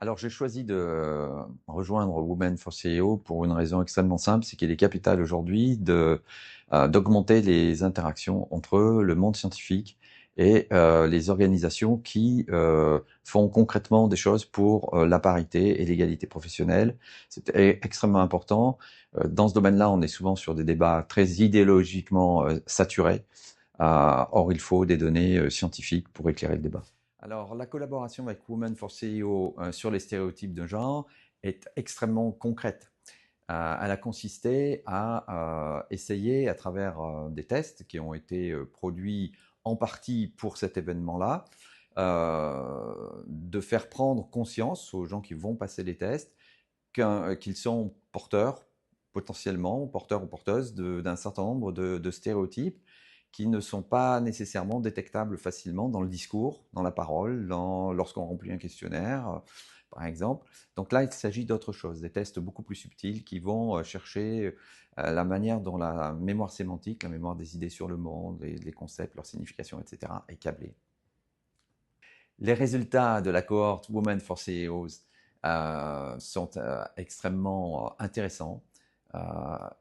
Alors, j'ai choisi de rejoindre Women for CEO pour une raison extrêmement simple, c'est qu'il est capital aujourd'hui d'augmenter les interactions entre le monde scientifique et les organisations qui font concrètement des choses pour la parité et l'égalité professionnelle. C'est extrêmement important. Dans ce domaine-là, on est souvent sur des débats très idéologiquement saturés. Or, il faut des données scientifiques pour éclairer le débat. Alors, la collaboration avec Women for CEO sur les stéréotypes de genre est extrêmement concrète. Elle a consisté à essayer, à travers des tests qui ont été produits en partie pour cet événement-là, de faire prendre conscience aux gens qui vont passer les tests qu'ils sont porteurs, potentiellement, porteurs ou porteuses d'un certain nombre de stéréotypes qui ne sont pas nécessairement détectables facilement dans le discours, dans la parole, lorsqu'on remplit un questionnaire, par exemple. Donc là, il s'agit d'autre chose, des tests beaucoup plus subtils qui vont chercher la manière dont la mémoire sémantique, la mémoire des idées sur le monde, les concepts, leur signification, etc., est câblée. Les résultats de la cohorte Women for CEOs sont extrêmement intéressants.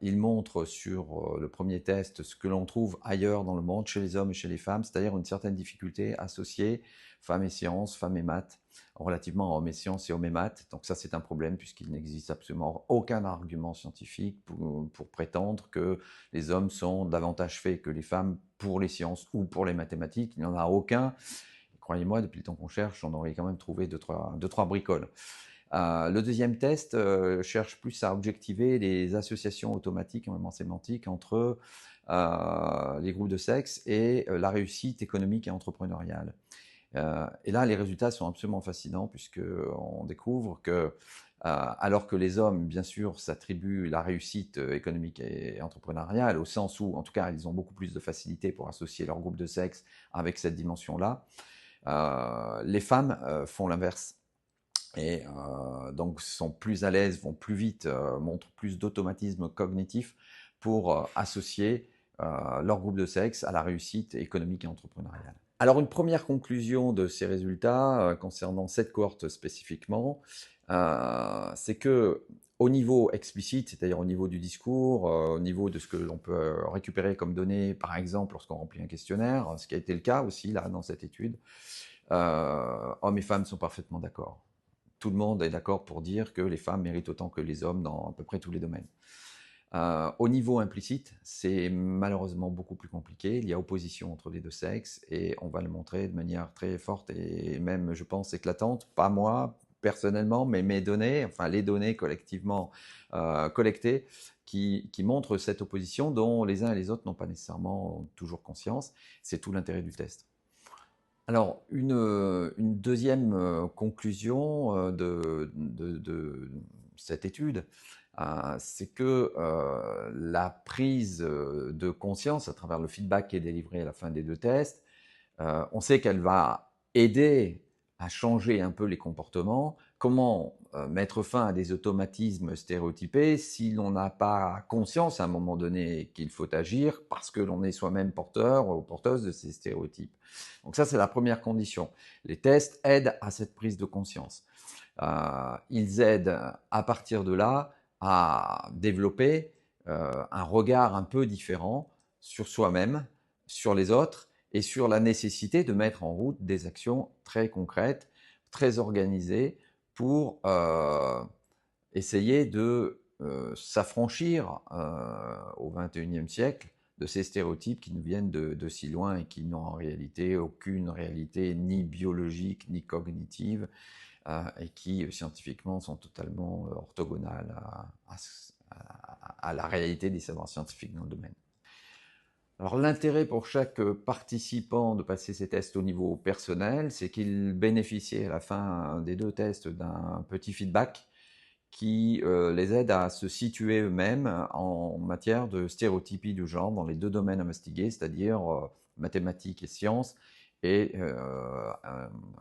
Ils montrent sur le premier test ce que l'on trouve ailleurs dans le monde, chez les hommes et chez les femmes, c'est-à-dire une certaine difficulté associée femmes et sciences, femmes et maths, relativement à hommes et sciences et hommes et maths. Donc ça, c'est un problème puisqu'il n'existe absolument aucun argument scientifique pour prétendre que les hommes sont davantage faits que les femmes pour les sciences ou pour les mathématiques. Il n'y en a aucun. Croyez-moi, depuis le temps qu'on cherche, on aurait quand même trouvé deux, trois bricoles. Le deuxième test cherche plus à objectiver les associations automatiques, même en sémantique, entre les groupes de sexe et la réussite économique et entrepreneuriale. Et là, les résultats sont absolument fascinants puisqu'on découvre que, alors que les hommes, bien sûr, s'attribuent la réussite économique et entrepreneuriale, au sens où, en tout cas, ils ont beaucoup plus de facilité pour associer leur groupe de sexe avec cette dimension-là, les femmes font l'inverse et donc sont plus à l'aise, vont plus vite, montrent plus d'automatisme cognitif pour associer leur groupe de sexe à la réussite économique et entrepreneuriale. Alors une première conclusion de ces résultats concernant cette cohorte spécifiquement, c'est que au niveau explicite, c'est-à-dire au niveau du discours, au niveau de ce que l'on peut récupérer comme données, par exemple lorsqu'on remplit un questionnaire, ce qui a été le cas aussi là dans cette étude, hommes et femmes sont parfaitement d'accord. Tout le monde est d'accord pour dire que les femmes méritent autant que les hommes dans à peu près tous les domaines. Au niveau implicite, c'est malheureusement beaucoup plus compliqué. Il y a opposition entre les deux sexes et on va le montrer de manière très forte et même, je pense, éclatante. Pas moi, personnellement, mais mes données, enfin les données collectivement collectées qui montrent cette opposition dont les uns et les autres n'ont pas nécessairement toujours conscience. C'est tout l'intérêt du test. Alors, une deuxième conclusion de cette étude, c'est que la prise de conscience à travers le feedback qui est délivré à la fin des deux tests, on sait qu'elle va aider à changer un peu les comportements. Comment mettre fin à des automatismes stéréotypés si l'on n'a pas conscience à un moment donné qu'il faut agir parce que l'on est soi-même porteur ou porteuse de ces stéréotypes. Donc ça, c'est la première condition. Les tests aident à cette prise de conscience. Ils aident à partir de là à développer un regard un peu différent sur soi-même, sur les autres et sur la nécessité de mettre en route des actions très concrètes, très organisées pour essayer de s'affranchir au XXIe siècle de ces stéréotypes qui nous viennent de si loin et qui n'ont en réalité aucune réalité ni biologique ni cognitive et qui scientifiquement sont totalement orthogonales à la réalité des savoirs scientifiques dans le domaine. Alors l'intérêt pour chaque participant de passer ces tests au niveau personnel, c'est qu'il bénéficie à la fin des deux tests d'un petit feedback qui les aide à se situer eux-mêmes en matière de stéréotypie du genre dans les deux domaines investigués, c'est-à-dire mathématiques et sciences, et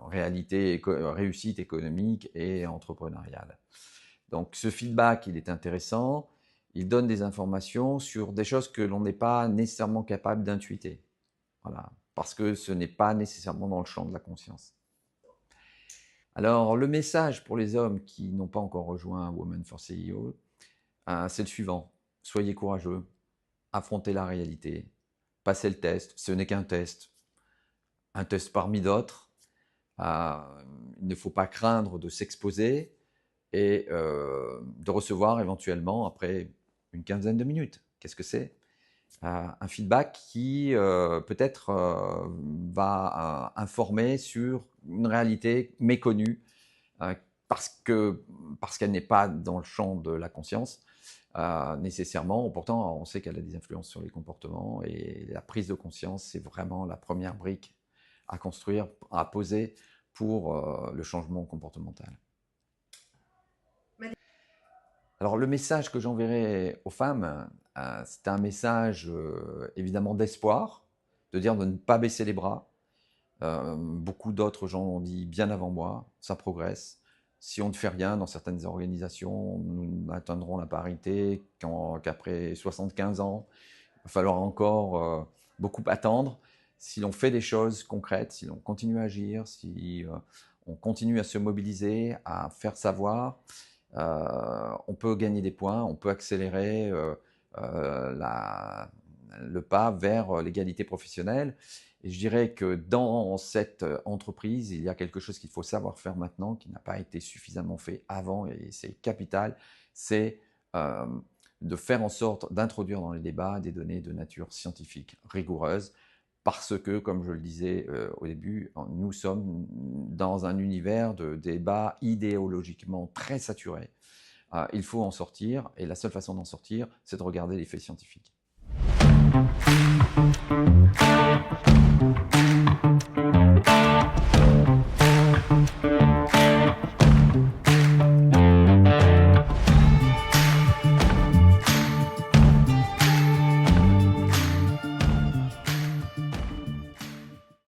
réussite économique et entrepreneuriale. Donc ce feedback, il est intéressant, il donne des informations sur des choses que l'on n'est pas nécessairement capable d'intuiter, voilà, parce que ce n'est pas nécessairement dans le champ de la conscience. Alors, le message pour les hommes qui n'ont pas encore rejoint Women for CEO, c'est le suivant. Soyez courageux, affrontez la réalité, passez le test, ce n'est qu'un test, un test parmi d'autres. Il ne faut pas craindre de s'exposer et de recevoir éventuellement, après une quinzaine de minutes, qu'est-ce que c'est? Un feedback qui peut-être va informer sur une réalité méconnue euh, parce qu'elle n'est pas dans le champ de la conscience nécessairement. Pourtant, on sait qu'elle a des influences sur les comportements et la prise de conscience, c'est vraiment la première brique à construire, à poser pour le changement comportemental. Alors le message que j'enverrai aux femmes, c'est un message évidemment d'espoir, de dire de ne pas baisser les bras. Beaucoup d'autres gens l'ont dit bien avant moi, ça progresse. Si on ne fait rien dans certaines organisations, nous n'atteindrons la parité qu'après 75 ans. Il va falloir encore beaucoup attendre. Si l'on fait des choses concrètes, si l'on continue à agir, si on continue à se mobiliser, à faire savoir, on peut gagner des points, on peut accélérer le pas vers l'égalité professionnelle. Et je dirais que dans cette entreprise, il y a quelque chose qu'il faut savoir faire maintenant, qui n'a pas été suffisamment fait avant, et c'est capital, c'est de faire en sorte d'introduire dans les débats des données de nature scientifique rigoureuse, parce que, comme je le disais au début, nous sommes dans un univers de débats idéologiquement très saturés. Il faut en sortir, et la seule façon d'en sortir, c'est de regarder les faits scientifiques.